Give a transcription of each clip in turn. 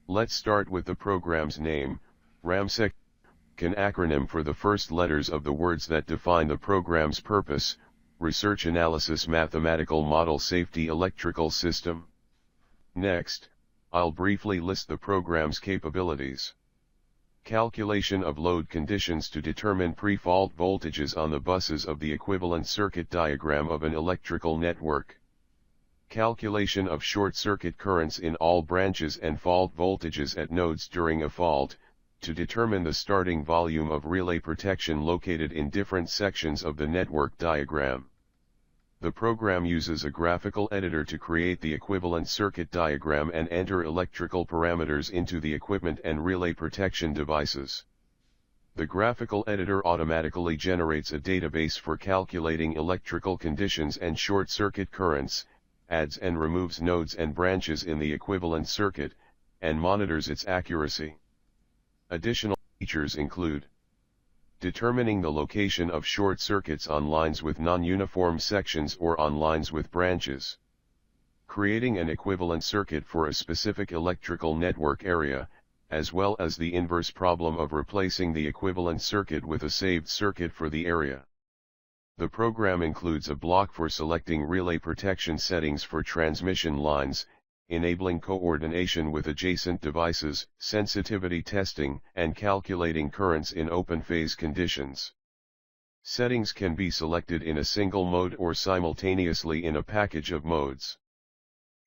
Let's start with the program's name. RammSes, an acronym for the first letters of the words that define the program's purpose: Research Analysis Mathematical Model Safety Electrical System. Next, I'll briefly list the program's capabilities. Calculation of load conditions to determine pre-fault voltages on the buses of the equivalent circuit diagram of an electrical network. Calculation of short circuit currents in all branches and fault voltages at nodes during a fault, to determine the starting volume of relay protection located in different sections of the network diagram. The program uses a graphical editor to create the equivalent circuit diagram and enter electrical parameters into the equipment and relay protection devices. The graphical editor automatically generates a database for calculating electrical conditions and short circuit currents, adds and removes nodes and branches in the equivalent circuit, and monitors its accuracy. Additional features include determining the location of short circuits on lines with non-uniform sections or on lines with branches, creating an equivalent circuit for a specific electrical network area, as well as the inverse problem of replacing the equivalent circuit with a saved circuit for the area. The program includes a block for selecting relay protection settings for transmission lines, enabling coordination with adjacent devices, sensitivity testing, and calculating currents in open phase conditions. Settings can be selected in a single mode or simultaneously in a package of modes.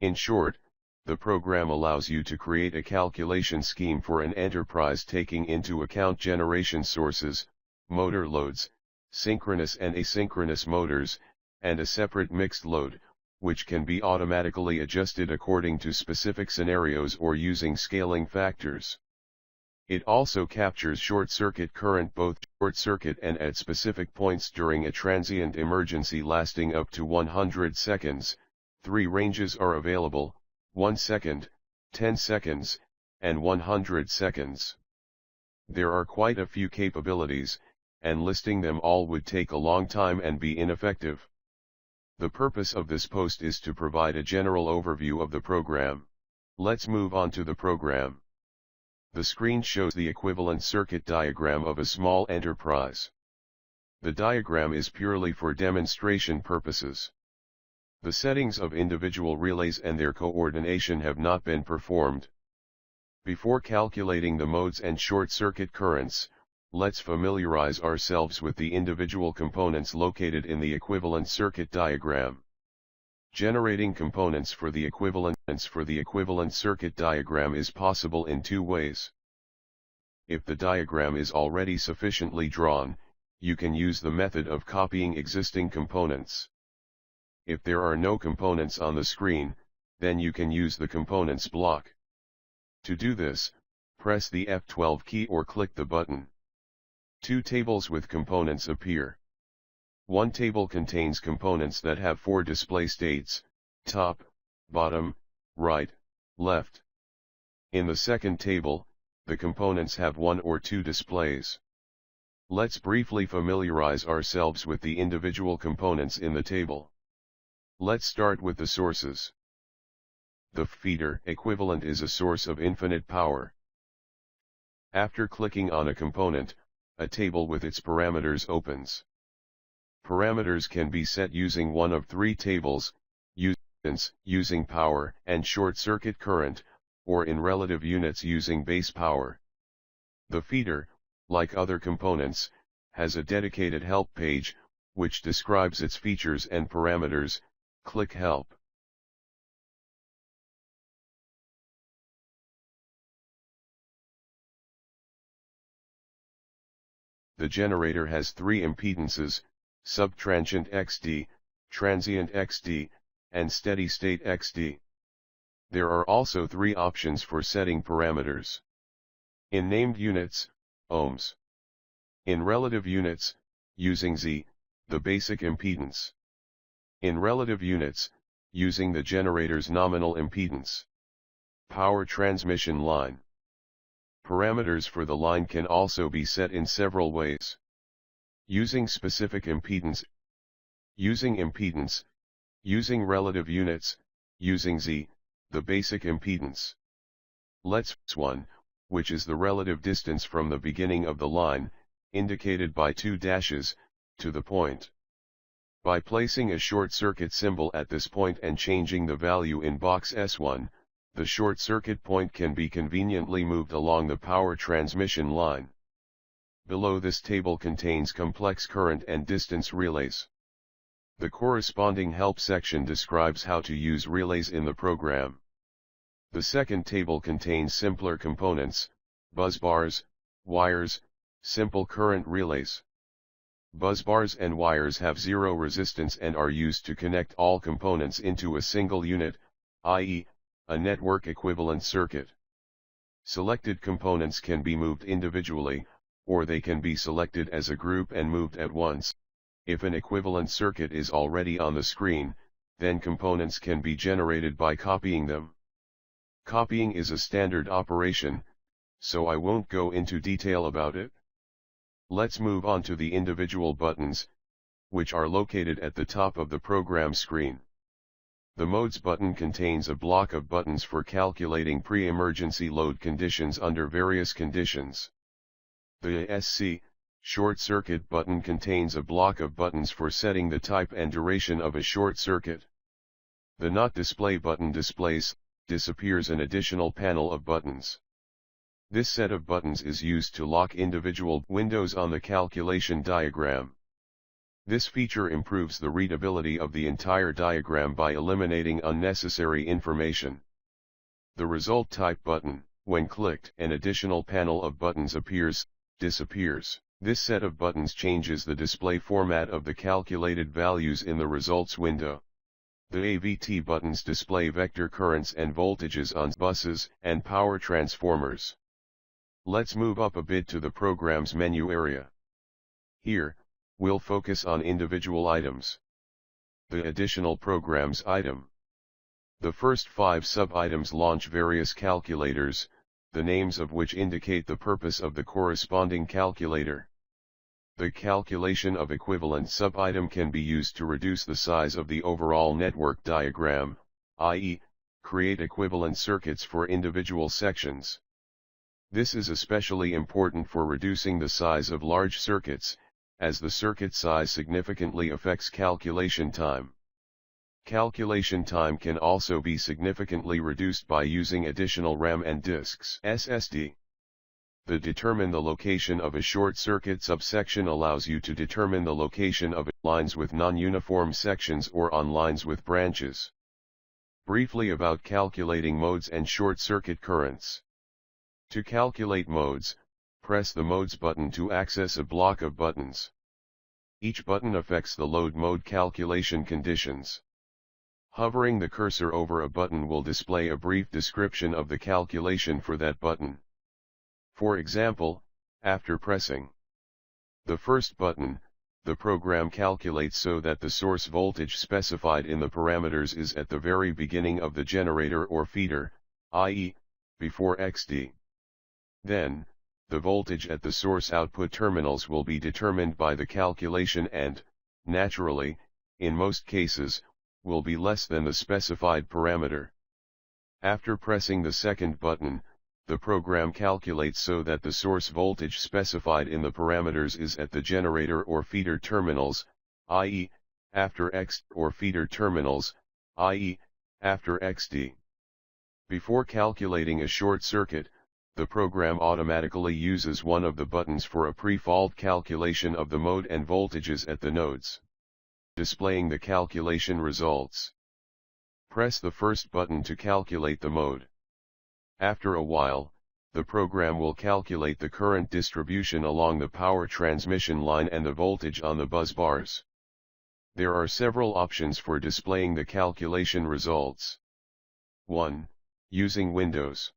In short, the program allows you to create a calculation scheme for an enterprise taking into account generation sources, motor loads, synchronous and asynchronous motors, and a separate mixed load, which can be automatically adjusted according to specific scenarios or using scaling factors. It also captures short circuit current both short circuit and at specific points during a transient emergency lasting up to 100 seconds. 3 ranges are available: 1 second, 10 seconds, and 100 seconds. There are quite a few capabilities, and listing them all would take a long time and be ineffective. The purpose of this post is to provide a general overview of the program. Let's move on to the program. The screen shows the equivalent circuit diagram of a small enterprise. The diagram is purely for demonstration purposes. The settings of individual relays and their coordination have not been performed. Before calculating the modes and short circuit currents, let's familiarize ourselves with the individual components located in the equivalent circuit diagram. Generating components for the equivalent circuit diagram is possible in 2 ways. If the diagram is already sufficiently drawn, you can use the method of copying existing components. If there are no components on the screen, then you can use the components block. To do this, press the F12 key or click the button. 2 tables with components appear. One table contains components that have 4 display states: top, bottom, right, left. In the second table, the components have 1 or 2 displays. Let's briefly familiarize ourselves with the individual components in the table. Let's start with the sources. The feeder equivalent is a source of infinite power. After clicking on a component, a table with its parameters opens. Parameters can be set using one of 3 tables: using power and short circuit current, or in relative units using base power. The feeder, like other components, has a dedicated help page, which describes its features and parameters. Click Help. The generator has 3 impedances: subtransient XD, transient XD, and steady-state XD. There are also 3 options for setting parameters. In named units, ohms. In relative units, using Z, the basic impedance. In relative units, using the generator's nominal impedance. Power transmission line. Parameters for the line can also be set in several ways. Using specific impedance, using impedance, using relative units, using Z, the basic impedance. Let's S1, which is the relative distance from the beginning of the line, indicated by 2 dashes, to the point. By placing a short circuit symbol at this point and changing the value in box S1, the short circuit point can be conveniently moved along the power transmission line. Below, this table contains complex current and distance relays. The corresponding help section describes how to use relays in the program. The second table contains simpler components, busbars, wires, simple current relays. Busbars and wires have zero resistance and are used to connect all components into a single unit, i.e., a network equivalent circuit. Selected components can be moved individually, or they can be selected as a group and moved at once. If an equivalent circuit is already on the screen, then components can be generated by copying them. Copying is a standard operation, so I won't go into detail about it. Let's move on to the individual buttons, which are located at the top of the program screen. The Modes button contains a block of buttons for calculating pre-emergency load conditions under various conditions. The SC, short circuit button contains a block of buttons for setting the type and duration of a short circuit. The Not Display button disappears an additional panel of buttons. This set of buttons is used to lock individual windows on the calculation diagram. This feature improves the readability of the entire diagram by eliminating unnecessary information. The Result Type button, when clicked, an additional panel of buttons disappears. This set of buttons changes the display format of the calculated values in the results window. The AVT buttons display vector currents and voltages on buses and power transformers. Let's move up a bit to the program's menu area. Here, we'll focus on individual items. The Additional Programs item. The first 5 sub-items launch various calculators, the names of which indicate the purpose of the corresponding calculator. The calculation of equivalent sub-item can be used to reduce the size of the overall network diagram, i.e., create equivalent circuits for individual sections. This is especially important for reducing the size of large circuits, as the circuit size significantly affects calculation time. Calculation time can also be significantly reduced by using additional RAM and disks (SSD). The Determine the location of a short circuit subsection allows you to determine the location of lines with non-uniform sections or on lines with branches. Briefly about calculating modes and short circuit currents. To calculate modes, press the Modes button to access a block of buttons. Each button affects the load mode calculation conditions. Hovering the cursor over a button will display a brief description of the calculation for that button. For example, after pressing the first button, the program calculates so that the source voltage specified in the parameters is at the very beginning of the generator or feeder, i.e., before XD. Then, the voltage at the source output terminals will be determined by the calculation and, naturally, in most cases, will be less than the specified parameter. After pressing the second button, the program calculates so that the source voltage specified in the parameters is at the generator or feeder terminals, i.e., after X or feeder terminals, i.e., after XD. Before calculating a short circuit, the program automatically uses one of the buttons for a pre-fault calculation of the mode and voltages at the nodes. Displaying the calculation results. Press the first button to calculate the mode. After a while, the program will calculate the current distribution along the power transmission line and the voltage on the bus bars. There are several options for displaying the calculation results. 1. Using Windows.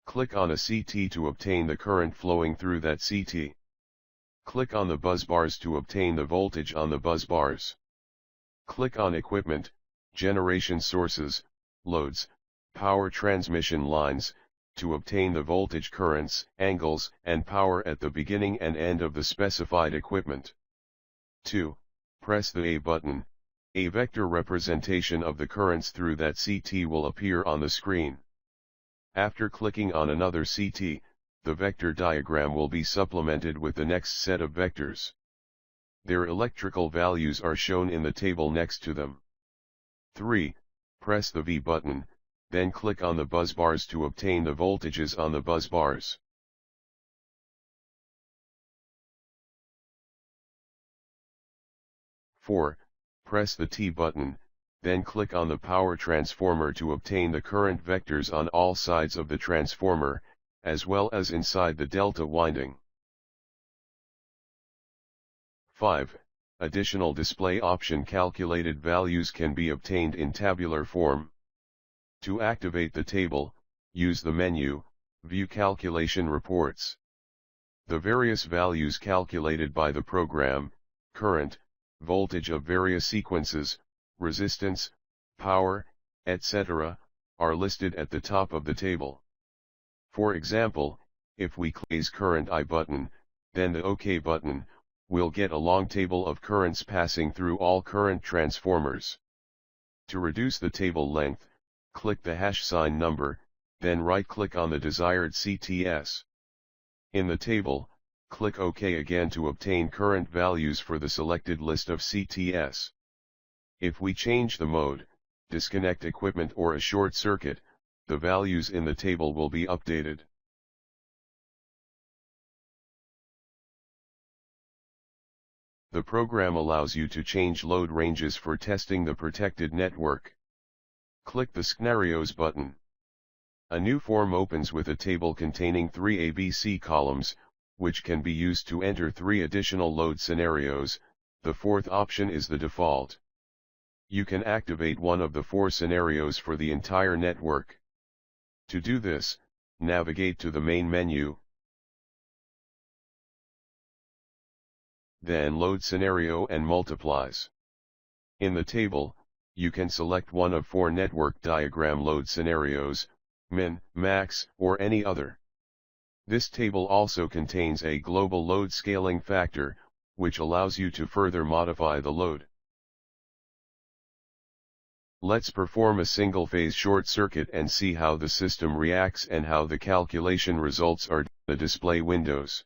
Click on a CT to obtain the current flowing through that CT. Click on the bus bars to obtain the voltage on the bus bars. Click on Equipment, Generation Sources, Loads, Power Transmission Lines, to obtain the voltage currents, angles, and power at the beginning and end of the specified equipment. 2. Press the A button. A vector representation of the currents through that CT will appear on the screen. After clicking on another CT, the vector diagram will be supplemented with the next set of vectors. Their electrical values are shown in the table next to them. 3. Press the V button, then click on the buzz bars to obtain the voltages on the buzz bars. 4. Press the T button, then click on the power transformer to obtain the current vectors on all sides of the transformer, as well as inside the delta winding. 5. Additional display option calculated values can be obtained in tabular form. To activate the table, use the menu, View Calculation Reports. The various values calculated by the program, current, voltage of various sequences, resistance, power, etc., are listed at the top of the table. For example, if we click the current I button, then the OK button, we'll get a long table of currents passing through all current transformers. To reduce the table length, click the # number, then right-click on the desired CTS. In the table, click OK again to obtain current values for the selected list of CTS. If we change the mode, disconnect equipment or a short circuit, the values in the table will be updated. The program allows you to change load ranges for testing the protected network. Click the Scenarios button. A new form opens with a table containing 3 ABC columns, which can be used to enter 3 additional load scenarios. The fourth option is the default. You can activate one of the 4 scenarios for the entire network. To do this, navigate to the main menu. Then load scenario and multiplies. In the table, you can select one of 4 network diagram load scenarios, min, max, or any other. This table also contains a global load scaling factor, which allows you to further modify the load. Let's perform a single-phase short circuit and see how the system reacts and how the calculation results are. The display windows.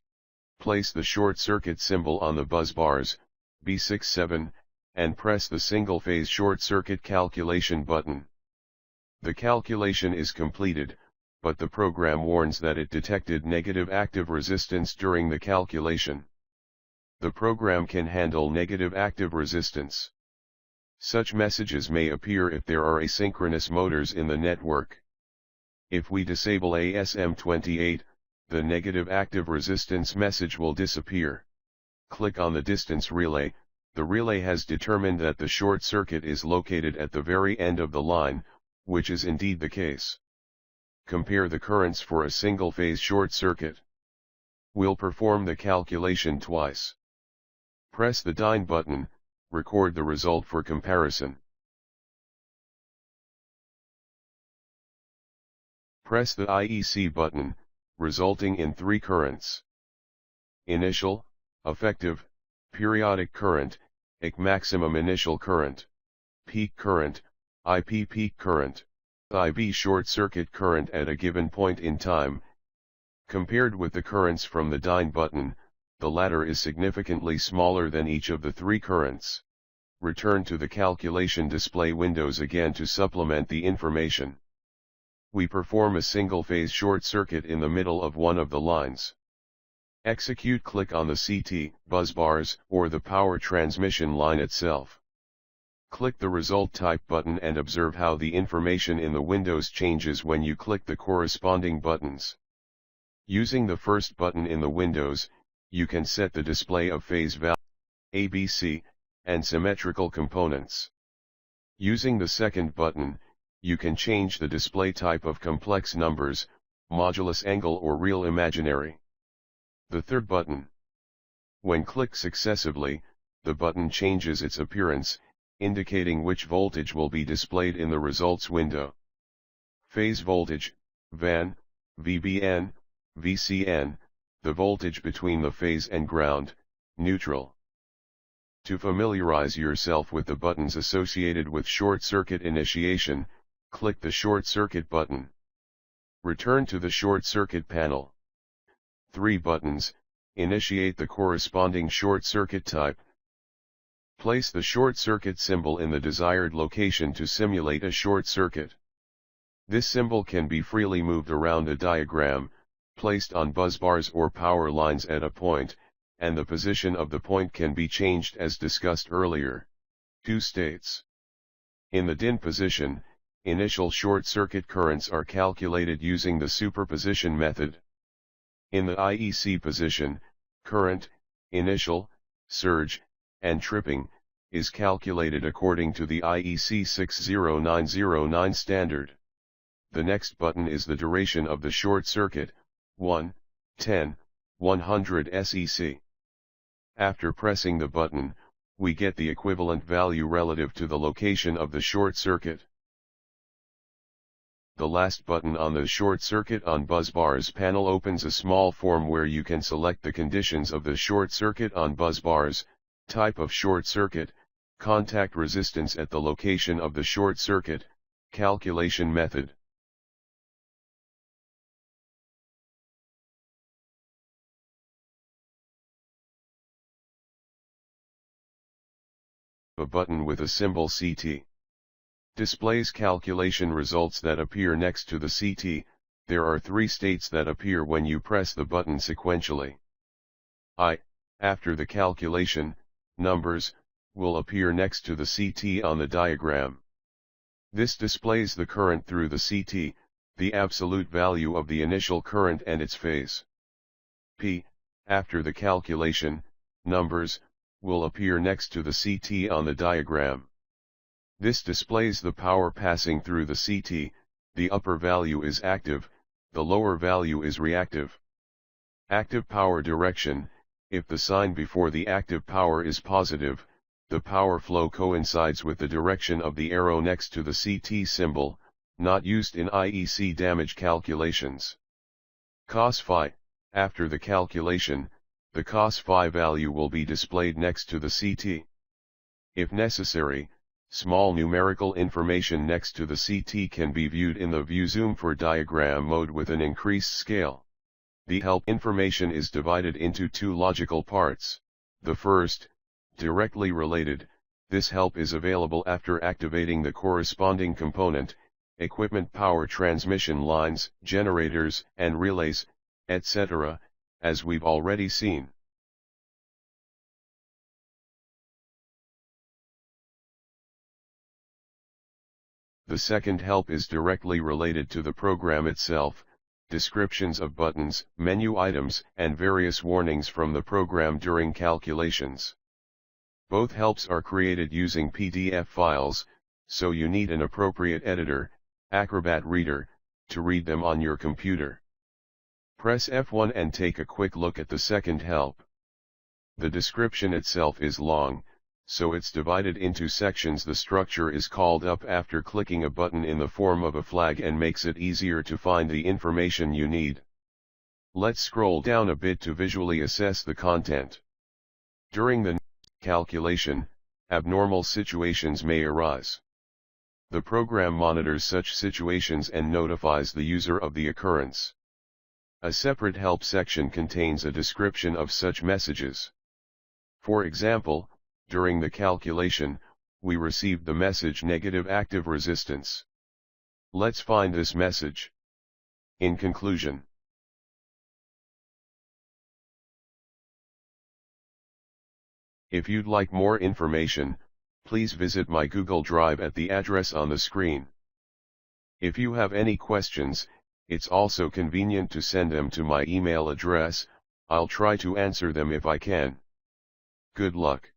Place the short circuit symbol on the buzz bars, B67, and press the single-phase short circuit calculation button. The calculation is completed, but the program warns that it detected negative active resistance during the calculation. The program can handle negative active resistance. Such messages may appear if there are asynchronous motors in the network. If we disable ASM28, the negative active resistance message will disappear. Click on the distance relay. The relay has determined that the short circuit is located at the very end of the line, which is indeed the case. Compare the currents for a single-phase short circuit. We'll perform the calculation twice. Press the DINE button, record the result for comparison. Press the IEC button, resulting in 3 currents. Initial, effective, periodic current, IC maximum initial current, peak current, IP peak current, IB short circuit current at a given point in time. Compared with the currents from the DINE button, the latter is significantly smaller than each of the 3 currents. Return to the calculation display windows again to supplement the information. We perform a single-phase short circuit in the middle of one of the lines. Execute. Click on the CT, buzzbars, or the power transmission line itself. Click the Result Type button and observe how the information in the windows changes when you click the corresponding buttons. Using the first button in the windows, you can set the display of phase value, ABC, and symmetrical components. Using the second button, you can change the display type of complex numbers, modulus angle or real imaginary. The third button. When clicked successively, the button changes its appearance, indicating which voltage will be displayed in the results window. Phase voltage, VAN, VBN, VCN, the voltage between the phase and ground, neutral. To familiarize yourself with the buttons associated with short circuit initiation, click the short circuit button. Return to the short circuit panel. 3 buttons, initiate the corresponding short circuit type. Place the short circuit symbol in the desired location to simulate a short circuit. This symbol can be freely moved around a diagram, placed on busbars or power lines at a point, and the position of the point can be changed as discussed earlier. 2 states. In the DIN position, initial short circuit currents are calculated using the superposition method. In the IEC position, current, initial, surge, and tripping, is calculated according to the IEC 60909 standard. The next button is the duration of the short circuit, 1, 10, 100 SEC. After pressing the button, we get the equivalent value relative to the location of the short circuit. The last button on the short circuit on busbars panel opens a small form where you can select the conditions of the short circuit on busbars, type of short circuit, contact resistance at the location of the short circuit, calculation method. A button with a symbol CT displays calculation results that appear next to the CT. There are 3 states that appear when you press the button sequentially. After the calculation, numbers will appear next to the CT on the diagram. This displays the current through the CT, the absolute value of the initial current and its phase. After the calculation, numbers will appear next to the CT on the diagram. This displays the power passing through the CT. The upper value is active, the lower value is reactive. Active power direction: if the sign before the active power is positive, the power flow coincides with the direction of the arrow next to the CT symbol, not used in IEC damage calculations. Cos phi: after the calculation, the cos phi value will be displayed next to the CT. If necessary, small numerical information next to the CT can be viewed in the View Zoom for diagram mode with an increased scale. The help information is divided into 2 logical parts. The first, directly related, this help is available after activating the corresponding component, equipment power transmission lines, generators, and relays, etc., as we've already seen. The second help is directly related to the program itself, descriptions of buttons, menu items, and various warnings from the program during calculations. Both helps are created using PDF files, so you need an appropriate editor, Acrobat Reader, to read them on your computer. Press F1 and take a quick look at the second help. The description itself is long, so it's divided into sections. The structure is called up after clicking a button in the form of a flag and makes it easier to find the information you need. Let's scroll down a bit to visually assess the content. During the calculation, abnormal situations may arise. The program monitors such situations and notifies the user of the occurrence. A separate help section contains a description of such messages. For example, during the calculation, we received the message negative active resistance. Let's find this message. In conclusion, if you'd like more information, please visit my Google Drive at the address on the screen. If you have any questions, it's also convenient to send them to my email address. I'll try to answer them if I can. Good luck.